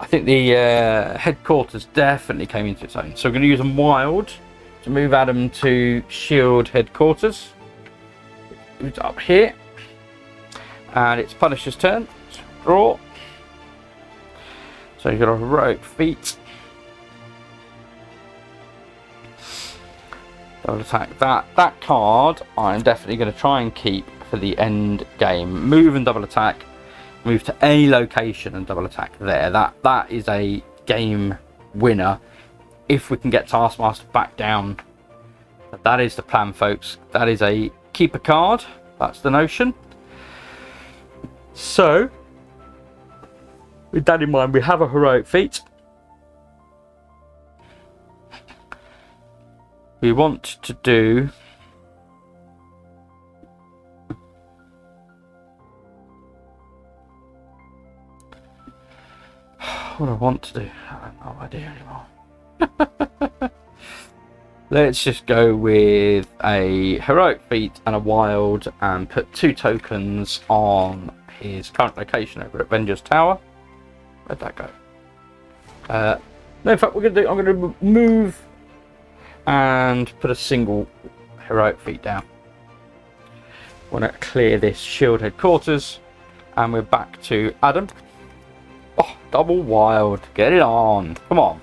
I think the headquarters definitely came into its own. So we're going to use a wild to move Adam to shield headquarters. It's up here. And it's Punisher's turn. Draw. So you've got a heroic feat. Double attack. That card I'm definitely going to try and keep for the end game. Move and double attack. Move to any location and double attack there. That is a game winner if we can get Taskmaster back down. That is the plan, folks. That is a keeper card. That's the notion. So, with that in mind, we have a heroic feat. We want to do. What do I want to do? I have no idea anymore. Let's just go with a heroic feat and a wild and put 2 tokens on his current location over at Avengers Tower. Where'd that go? No, in fact, I'm going to move and put a single heroic feat down. I want to clear this shield headquarters, and we're back to Adam. Oh, double wild. Get it on. Come on.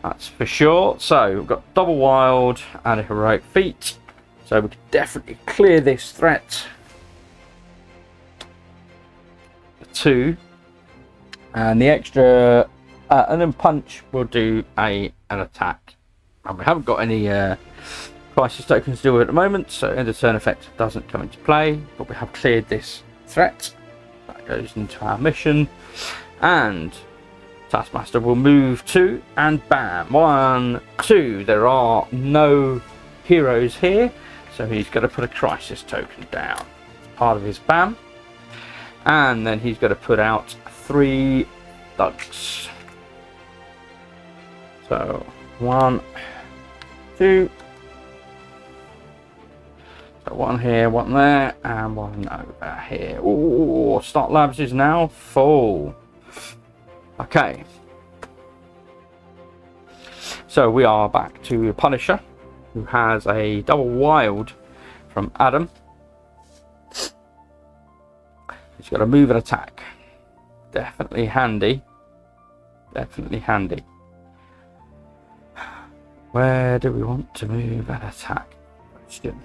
That's for sure. So we've got double wild and a heroic feat. So we can definitely clear this threat. 2. And the extra... and then punch will do an attack. And we haven't got any crisis tokens to deal with at the moment. So end of turn effect doesn't come into play. But we have cleared this threat. That goes into our mission. And Taskmaster will move 2 and bam. 1, 2. There are no heroes here. So he's got to put a crisis token down. It's part of his bam. And then he's got to put out 3 thugs. So 1, 2. So 1 here, 1 there, and 1 over here. Ooh, Start Labs is now full. Okay. So we are back to Punisher, who has a double wild from Adam. He's got to move and attack. Definitely handy. Definitely handy. Where do we want to move and attack? Question.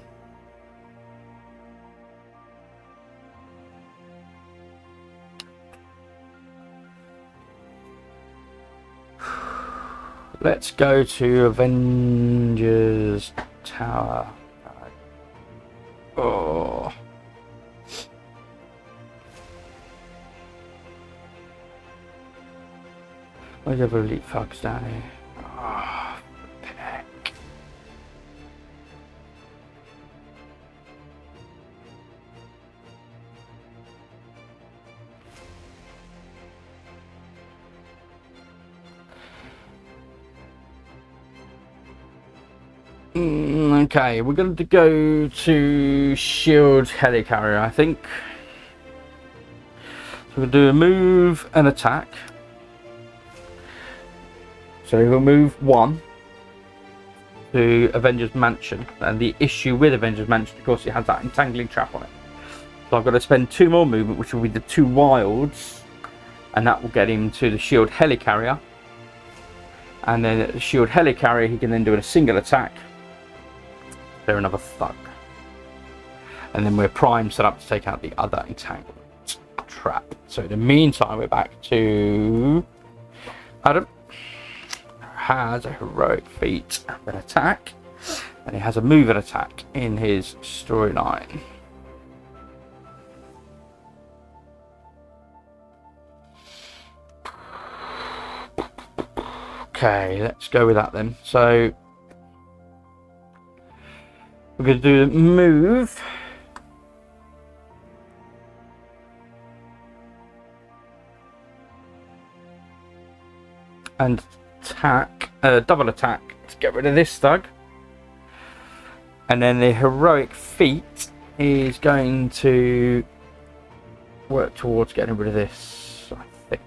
Let's go to Avengers Tower. Oh. Where's the other elite thugs down here? Ah, heck. Okay, we're going to go to shield helicarrier, I think. So we'll do a move and attack. So we'll move 1 to Avengers Mansion. And the issue with Avengers Mansion, of course, it has that entangling trap on it. So I've got to spend 2 more movement, which will be the 2 wilds. And that will get him to the shield helicarrier. And then at the shield helicarrier, he can then do a single attack. They're another thug. And then we're primed set up to take out the other entanglement trap. So in the meantime, we're back to Adam. Has a heroic feat and an attack. And he has a move and attack in his storyline. Okay, let's go with that then. So we're going to do the move. And attack, double attack to get rid of this thug. And then the heroic feat is going to work towards getting rid of this, I think.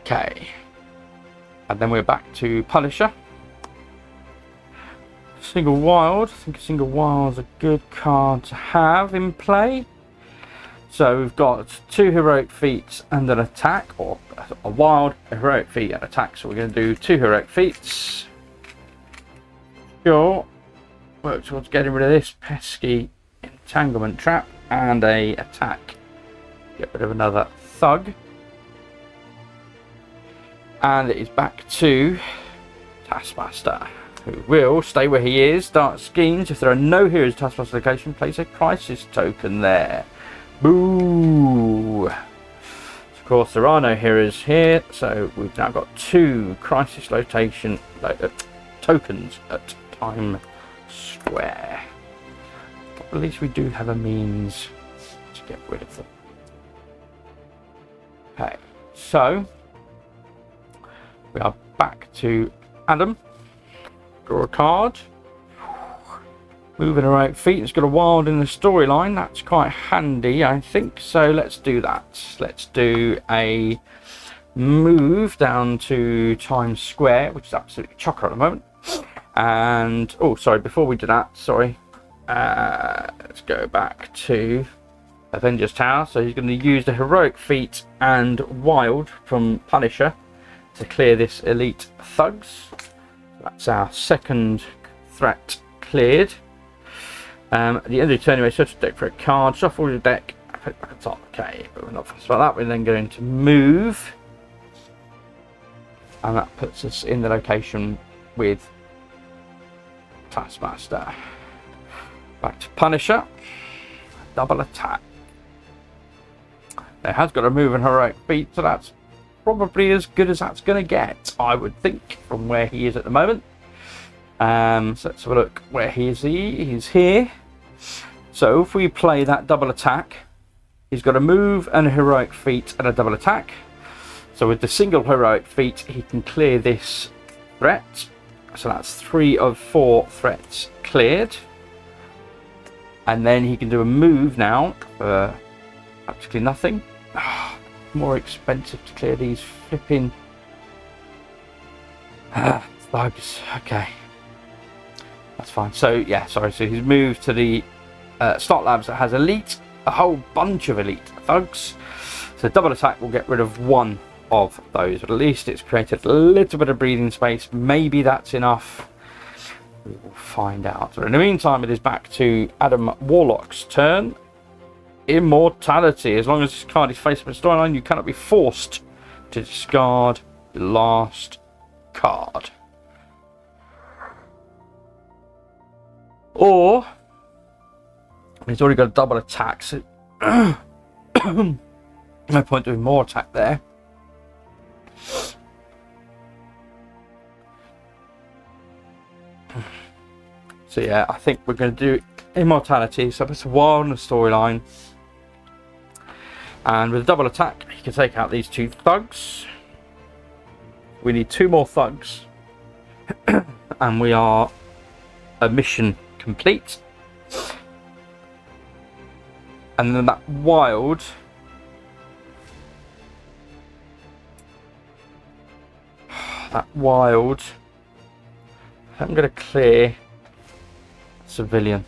Okay. And then we're back to Punisher. Single wild. I think a single wild's a good card to have in play. So we've got 2 heroic feats and an attack, or a wild, a heroic feat and attack. So we're going to do 2 heroic feats. Sure. Work towards getting rid of this pesky entanglement trap and a attack. Get rid of another thug. And it is back to Taskmaster, who will stay where he is, start schemes. If there are no heroes in Taskmaster location, place a crisis token there. Boo! Of course, there are no heroes here, so we've now got 2 crisis location tokens at Times Square. But at least we do have a means to get rid of them. Okay, so we are back to Adam. Draw a card. Moving heroic feet. It's got a wild in the storyline. That's quite handy, I think. So let's do that. Let's do a move down to Times Square, which is absolutely chocker at the moment. And oh, sorry. Before we do that, sorry. Let's go back to Avengers Tower. So he's going to use the heroic feat and wild from Punisher to clear this elite thugs. That's our second threat cleared. At the end of the turn, you may search the deck for a card, shuffle your deck, put it back on top. Okay, but we're not fussed about that. We're then going to move, and that puts us in the location with Taskmaster. Back to Punisher. Double attack. It has got a move and heroic feat, so that's probably as good as that's going to get, I would think, from where he is at the moment. So let's have a look. Where he is? He's here. So if we play that double attack, he's got a move and a heroic feat and a double attack. So with the single heroic feat, he can clear this threat. So that's 3 of 4 threats cleared. And then he can do a move now for practically nothing. More expensive to clear these flipping thugs. Okay. That's fine. So yeah, sorry. So he's moved to the Start Labs that has elite, a whole bunch of elite thugs. So double attack will get rid of 1 of those. But at least it's created a little bit of breathing space. Maybe that's enough. We will find out. So in the meantime, it is back to Adam Warlock's turn. Immortality. As long as this card is faced with a storyline, you cannot be forced to discard the last card. Or he's already got a double attack, so No point doing more attack there. So yeah, I think we're going to do immortality. So it's a wild in the storyline. And with a double attack, you can take out these 2 thugs. We need 2 more thugs. And we are a mission complete. And then that wild... I'm going to clear civilian.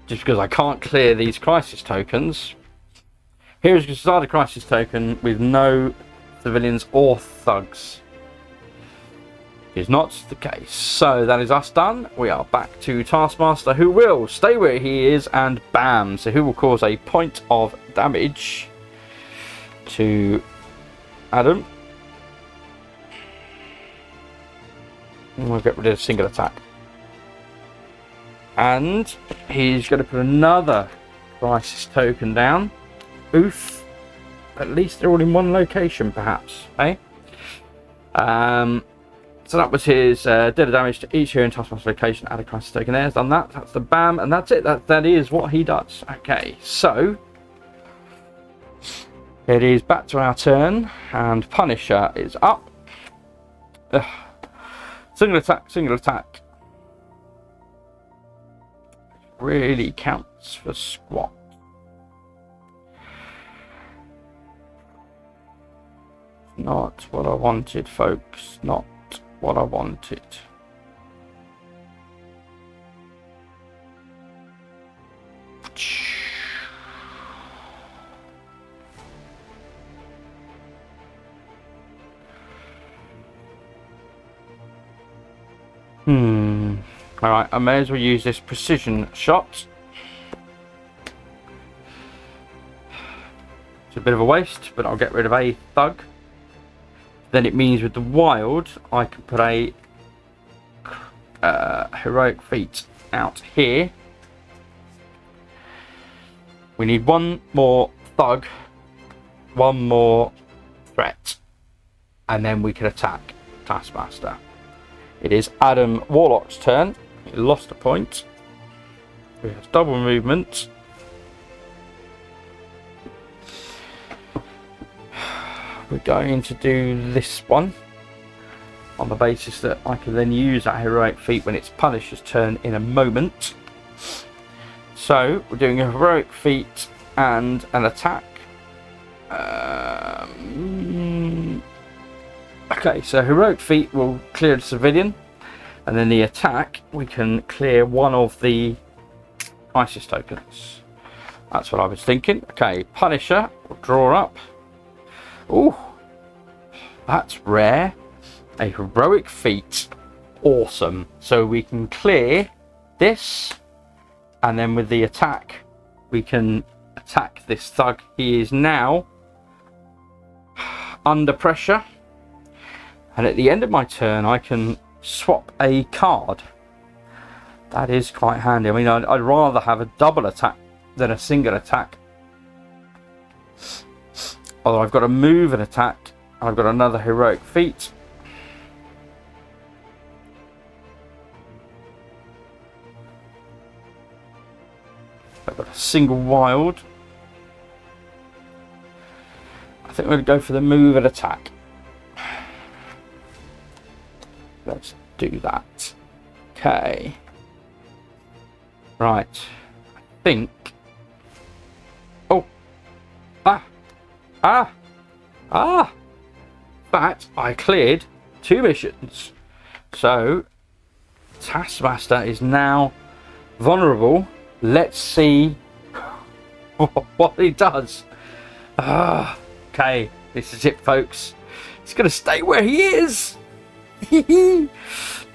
Just because I can't clear these crisis tokens. Heroes can start a crisis token with no civilians or thugs. Is not the case. So that is us done. We are back to Taskmaster, who will stay where he is, and bam. So who will cause a point of damage to Adam. And we'll get rid of a single attack. And he's going to put another crisis token down. Oof. At least they're all in one location, perhaps. Eh? So that was his deal of damage to each hero in Taskmaster location. Add a crisis token there. Has done that. That's the bam. And that's it. That is what he does. Okay. So it is back to our turn. And Punisher is up. Ugh. Single attack. Single attack. Really counts for squat. Not what I wanted, folks. Not what I wanted. Alright, I may as well use this precision shot. It's a bit of a waste, but I'll get rid of a thug. Then it means with the wild, I can put a heroic feat out here. We need 1 more thug, 1 more threat, and then we can attack Taskmaster. It is Adam Warlock's turn. He lost a point. He has double movement. We're going to do this one on the basis that I can then use that heroic feat when it's Punisher's turn in a moment. So we're doing a heroic feat and an attack. Okay, so heroic feat will clear the civilian, and then the attack we can clear 1 of the crisis tokens. That's what I was thinking. Okay, Punisher will draw up. Ooh, that's rare. A heroic feat. Awesome. So we can clear this, and then with the attack we can attack this thug. He is now under pressure, and at the end of my turn I can swap a card. That is quite handy. I mean, I'd rather have a double attack than a single attack. Although I've got to move an attack, and I've got another heroic feat. I've got a single wild. I think we're going to go for the move and attack. Let's do that. Okay. Right. I think... Oh! But I cleared 2 missions. So, Taskmaster is now vulnerable. Let's see what he does. Okay, this is it, folks. He's going to stay where he is.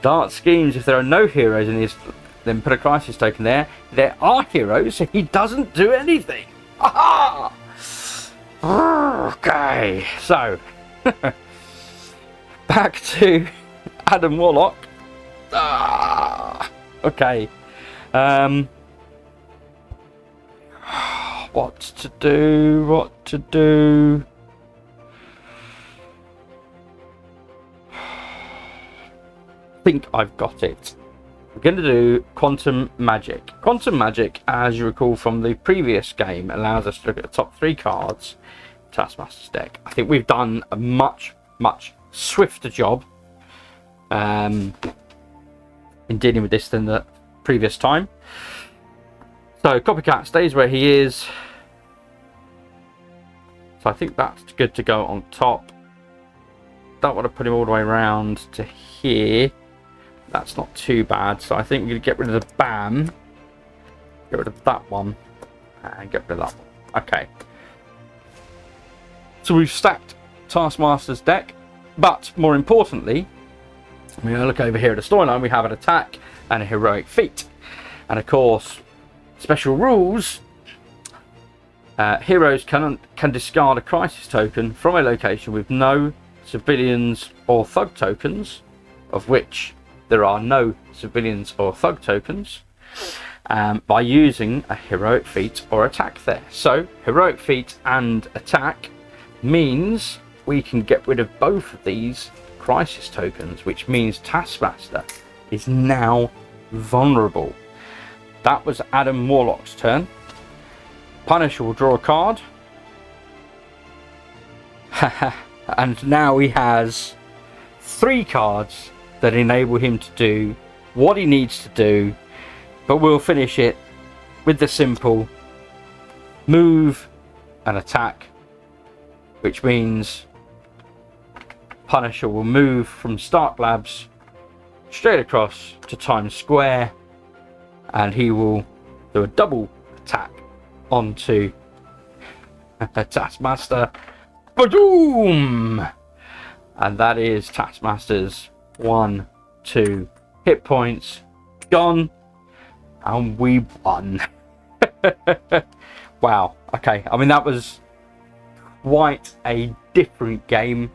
Dart schemes. If there are no heroes in his, then put a crisis token there. There are heroes, so he doesn't do anything. Aha! Okay, so back to Adam Warlock. Okay. What to do? What to do? I think I've got it. We're going to do Quantum Magic. Quantum Magic, as you recall from the previous game, allows us to look at the top 3 cards in Taskmaster's deck. I think we've done a much swifter job in dealing with this than the previous time. So Copycat stays where he is. So I think that's good to go on top. Don't want to put him all the way around to here. That's not too bad. So I think we're going to get rid of the BAM. Get rid of that one. And get rid of that one. Okay. So we've stacked Taskmaster's deck. But more importantly, when we look over here at the storyline, we have an attack and a heroic feat. And of course, special rules. Heroes can discard a crisis token from a location with no civilians or thug tokens, of which there are no civilians or thug tokens, by using a heroic feat or attack there. So heroic feat and attack means we can get rid of both of these crisis tokens, which means Taskmaster is now vulnerable. That was Adam Warlock's turn. Punisher will draw a card. And now he has 3 cards that enable him to do what he needs to do, but we'll finish it with the simple move and attack, which means Punisher will move from Stark Labs straight across to Times Square, and he will do a double attack onto Taskmaster. Boom! And that is Taskmaster's 1, 2 hit points gone, and we won. Wow. Okay. I mean, that was quite a different game.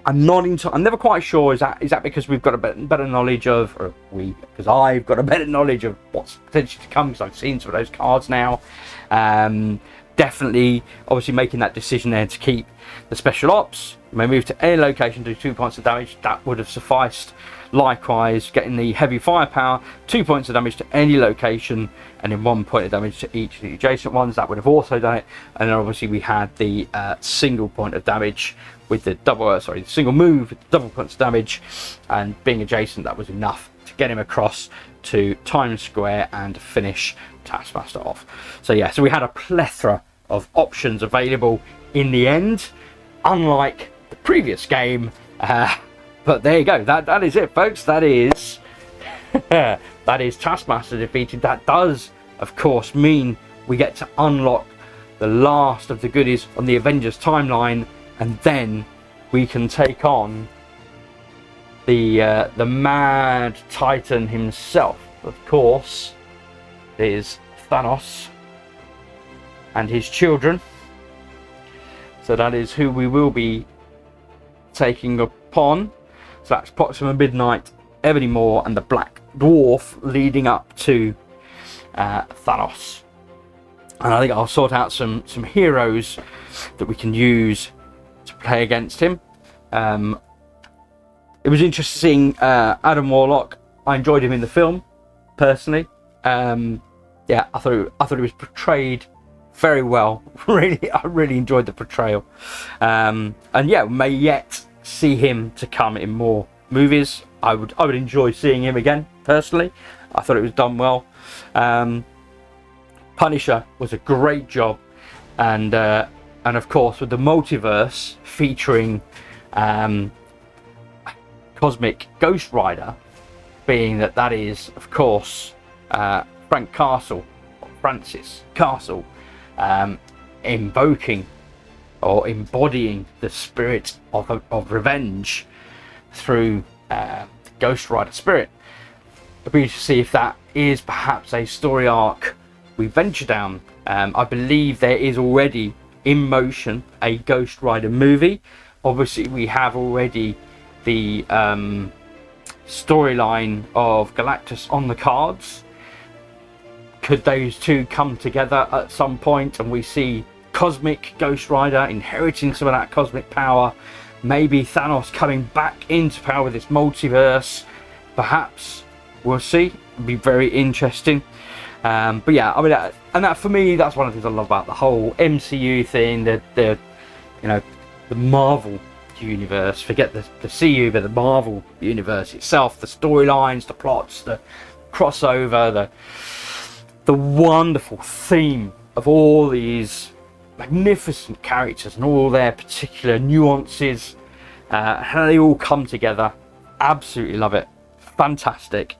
I'm never quite sure. Is that because we've got a better knowledge of, or because I've got a better knowledge of what's potentially to come, because I've seen some of those cards now. Definitely, obviously making that decision there to keep the special ops. You may move to any location, do 2 points of damage. That would have sufficed. Likewise, getting the heavy firepower, 2 points of damage to any location, and then 1 point of damage to each of the adjacent ones. That would have also done it. And then obviously we had the single point of damage with the single move with double points of damage, and being adjacent, that was enough to get him across to Times Square and finish Taskmaster off. So yeah, so we had a plethora of options available in the end, unlike the previous game. But there you go. That is it, folks. That is that is Taskmaster defeated. That does, of course, mean we get to unlock the last of the goodies on the Avengers timeline, and then we can take on the mad Titan himself. Of course, is Thanos and his children. So that is who we will be taking upon. So that's Proxima Midnight, Ebony Maw, and the Black Dwarf leading up to Thanos. And I think I'll sort out some heroes that we can use to play against him. It was interesting seeing Adam Warlock. I enjoyed him in the film, personally. Yeah, I thought he was portrayed very well. I really enjoyed the portrayal. And yeah, we may yet see him to come in more movies. I would enjoy seeing him again, personally. I thought it was done well. Punisher was a great job, and of course with the multiverse featuring Cosmic Ghost Rider, being that is of course Francis Castle, invoking or embodying the spirit of revenge through Ghost Rider spirit. It'll be interesting to see if that is perhaps a story arc we venture down. I believe there is already in motion a Ghost Rider movie. Obviously we have already the storyline of Galactus on the cards. Could those two come together at some point and we see Cosmic Ghost Rider inheriting some of that cosmic power? Maybe Thanos coming back into power with this multiverse? Perhaps. We'll see. It'll be very interesting. But yeah, I mean, and that for me, that's one of the things I love about the whole MCU thing. The Marvel universe. Forget the CU, but the Marvel universe itself. The storylines, the plots, the crossover, the wonderful theme of all these magnificent characters and all their particular nuances, how they all come together. Absolutely love it. Fantastic.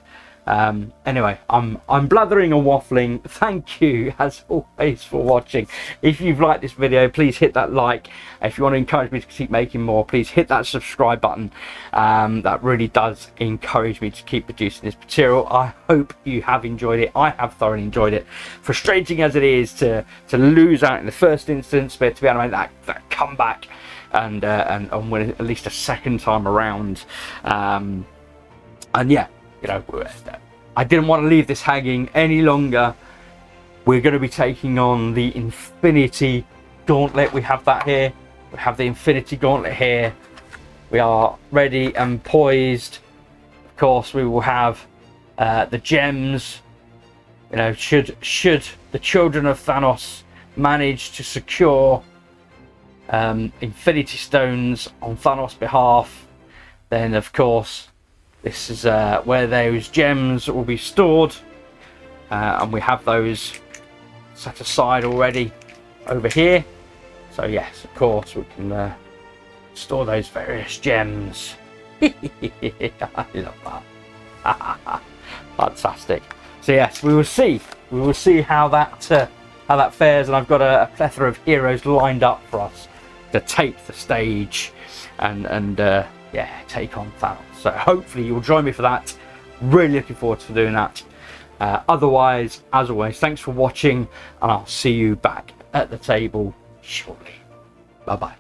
Anyway, I'm blathering and waffling. Thank you as always for watching. If you've liked this video, please hit that like. If you want to encourage me to keep making more, please hit that subscribe button. That really does encourage me to keep producing this material. I hope you have enjoyed it. I have thoroughly enjoyed it. Frustrating as it is to lose out in the first instance, but to be able to make that comeback and win at least a second time around. And yeah, you know, I didn't want to leave this hanging any longer. We're going to be taking on the Infinity Gauntlet. We have that here. We have the Infinity Gauntlet here. We are ready and poised. Of course, we will have the gems. You know, should the children of Thanos manage to secure Infinity Stones on Thanos' behalf, then of course this is where those gems will be stored, and we have those set aside already over here. So yes, of course we can store those various gems. I love that. Fantastic. So yes, we will see how that fares, and I've got a plethora of heroes lined up for us to take the stage and yeah, take on Thanos. So hopefully you'll join me for that. Really looking forward to doing that. Otherwise, as always, thanks for watching, and I'll see you back at the table shortly. Bye bye.